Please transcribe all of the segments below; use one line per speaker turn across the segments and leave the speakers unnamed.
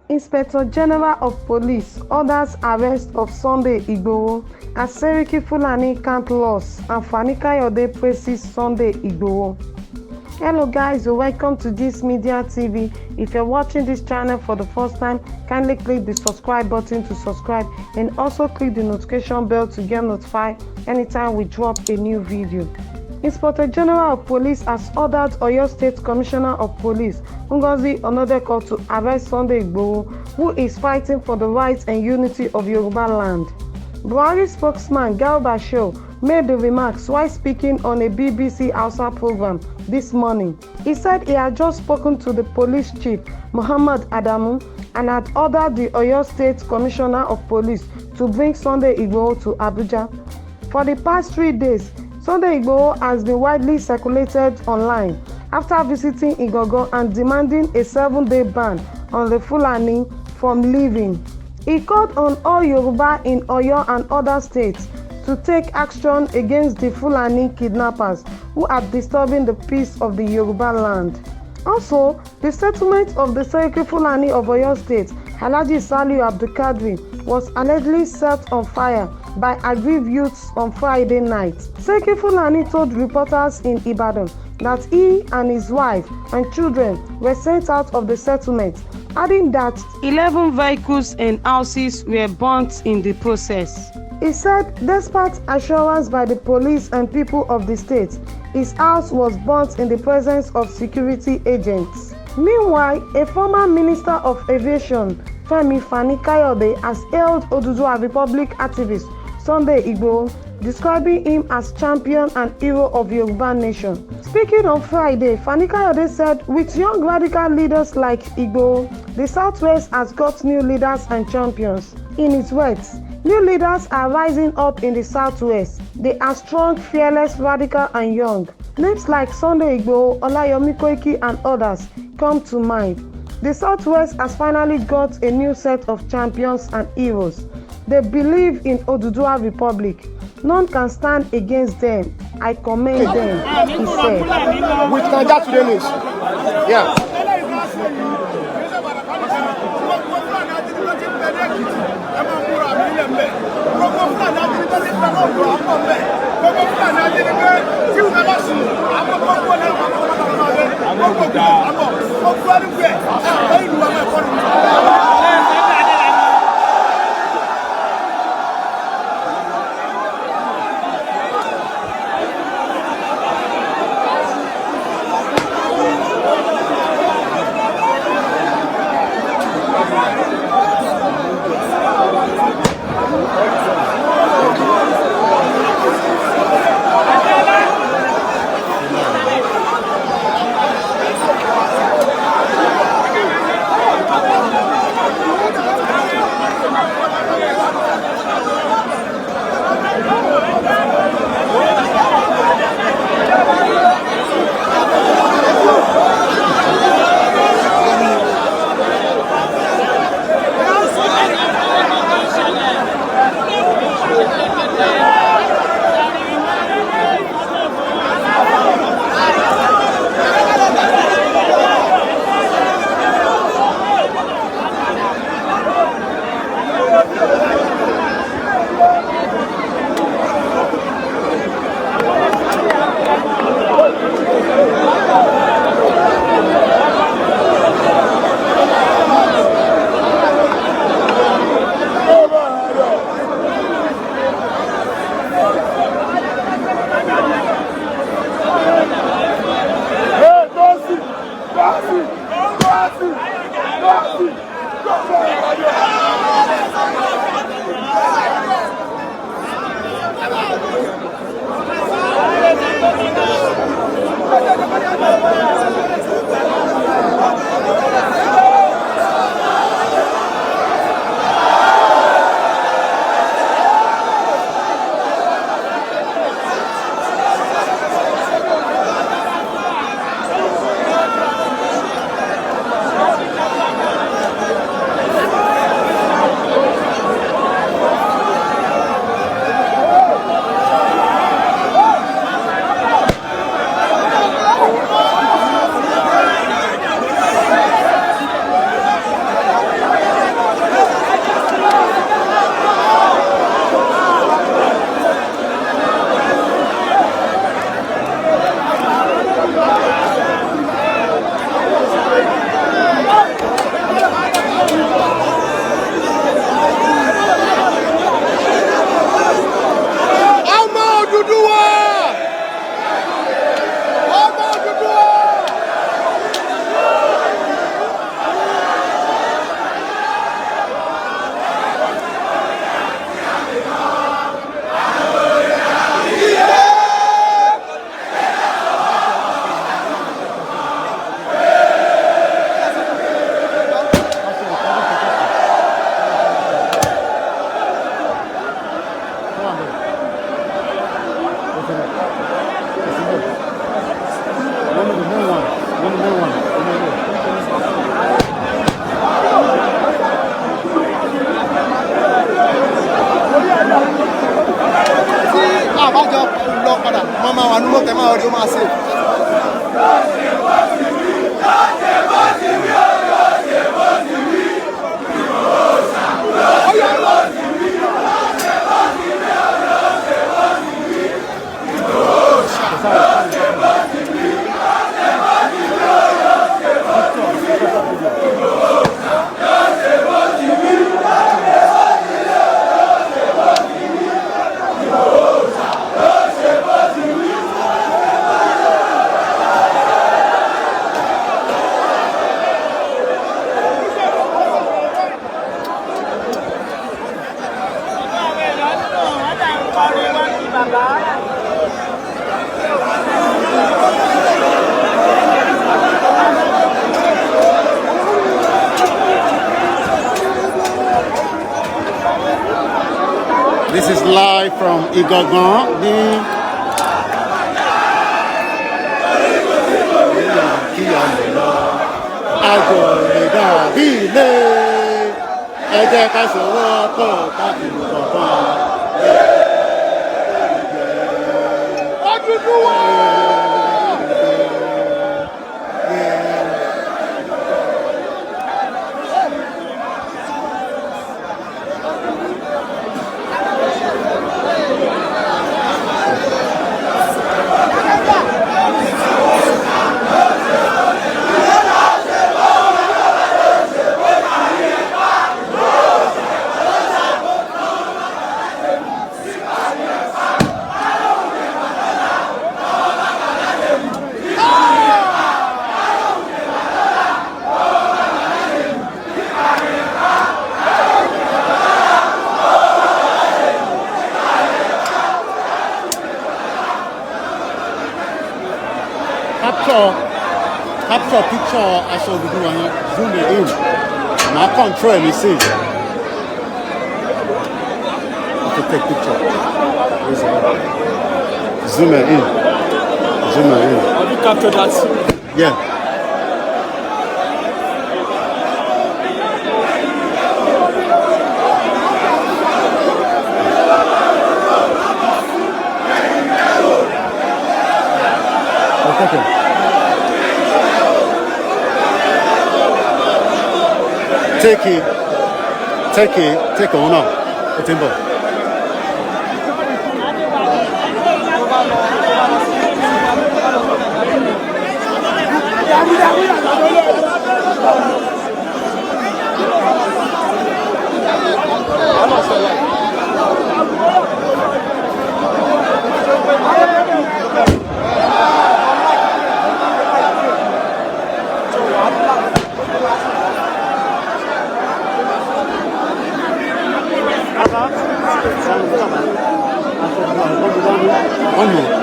Inspector General of Police orders arrest of Sunday Igboho as Seriki Fulani can't lose and Fani Kayode praises Sunday Igboho. Hello guys, welcome to Gist Media TV. If you're watching this channel for the first time, kindly click the subscribe button to subscribe and also click the notification bell to get notified anytime we drop a new video. Inspector General of Police has ordered Oyo State Commissioner of Police Ngozi Onodeko to arrest Sunday Igboho, who is fighting for the rights and unity of Yoruba land. Buhari spokesman Garba Shehu made the remarks while speaking on a BBC Hausa program this morning. He said he had just spoken to the police chief Muhammad Adamu and had ordered the Oyo State Commissioner of Police to bring Sunday Igboho to Abuja. For the past 3 days, Sunday Igboho has been widely circulated online after visiting Igogo and demanding a 7-day ban on the Fulani from leaving. He called on all Yoruba in Oyo and other states to take action against the Fulani kidnappers who are disturbing the peace of the Yoruba land. Also, the settlement of the Seriki Fulani of Oyo State, Alhaji Saliu Abdulkadir, was allegedly set on fire by aggrieved youths on Friday night. Seriki Fulani told reporters in Ibadan that he and his wife and children were sent out of the settlement, adding that 11 vehicles and houses were burnt in the process. He said despite assurance by the police and people of the state, his house was burnt in the presence of security agents. Meanwhile, a former Minister of Aviation, Femi Fani-Kayode, has hailed Oduduwa Republic activist Sunday Igboho, describing him as champion and hero of Yoruba nation. Speaking on Friday, Fani-Kayode said, with young radical leaders like Igboho, the Southwest has got new leaders and champions. In his words, new leaders are rising up in the Southwest. They are strong, fearless, radical and young. Names like Sunday Igboho, Olayomi Koiki and others come to mind. The Southwest has finally got a new set of champions and heroes. They believe in Oduduwa Republic. None can stand against them. I commend them, he said.
With Naija Today News. Yeah. àbájọ lọ padà wọ́n máa wà nínú tẹ̀mọ́ ọdún máa ṣe.
This is live from Igangan. Capture picture aṣọ dúdú wọn yẹn, zoom it in. Màá control ẹ̀ ní sí. To take picture. Zoom it in. Zoom it in.
Have you captured that?
Yeah. Okay. Take it on now. It's in both. One more.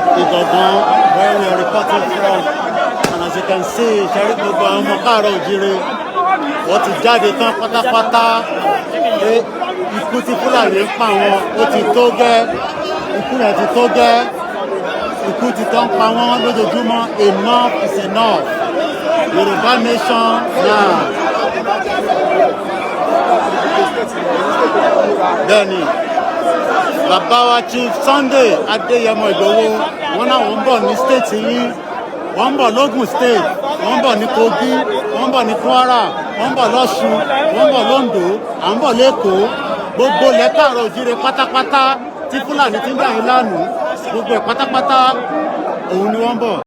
Where we are reporting from, and as you can see, Ṣẹ̀rí gbogbo àwọn ọmọ káàárọ̀ oòjíire wọ́n ti jáde tán pátápátá pé ikú tí Fúlàní ń pa wọn ó ti tó gẹ́, ikú rẹ̀ ti tó gẹ́, ikú ti tán pa wọ́n lójoojúmọ́. Enough is enough. Yorùbá nation now. Bẹ́ẹ̀ni. bàbá wa Chief Sunday Adéyẹmọ Ìgbòho wọn náà wọ́n ń bọ̀ ní state yìí, wọ́n ń bọ̀ lógùn state, wọ́n ń bọ̀ ní Kogi, wọ́n ń bọ̀ ní Kwara, wọ́n ń bọ̀ lọ́ṣun, wọ́n ń bọ̀ lóńdó, à ń bọ̀ lẹ́kọ̀ọ́, gbogbo ilẹ̀ káàárọ̀ oòjíire pátápátá tí Fúlàní ti ń dà yín lánàá, gbogbo ẹ̀ pátápátá òun ni wọ́n ń bọ̀.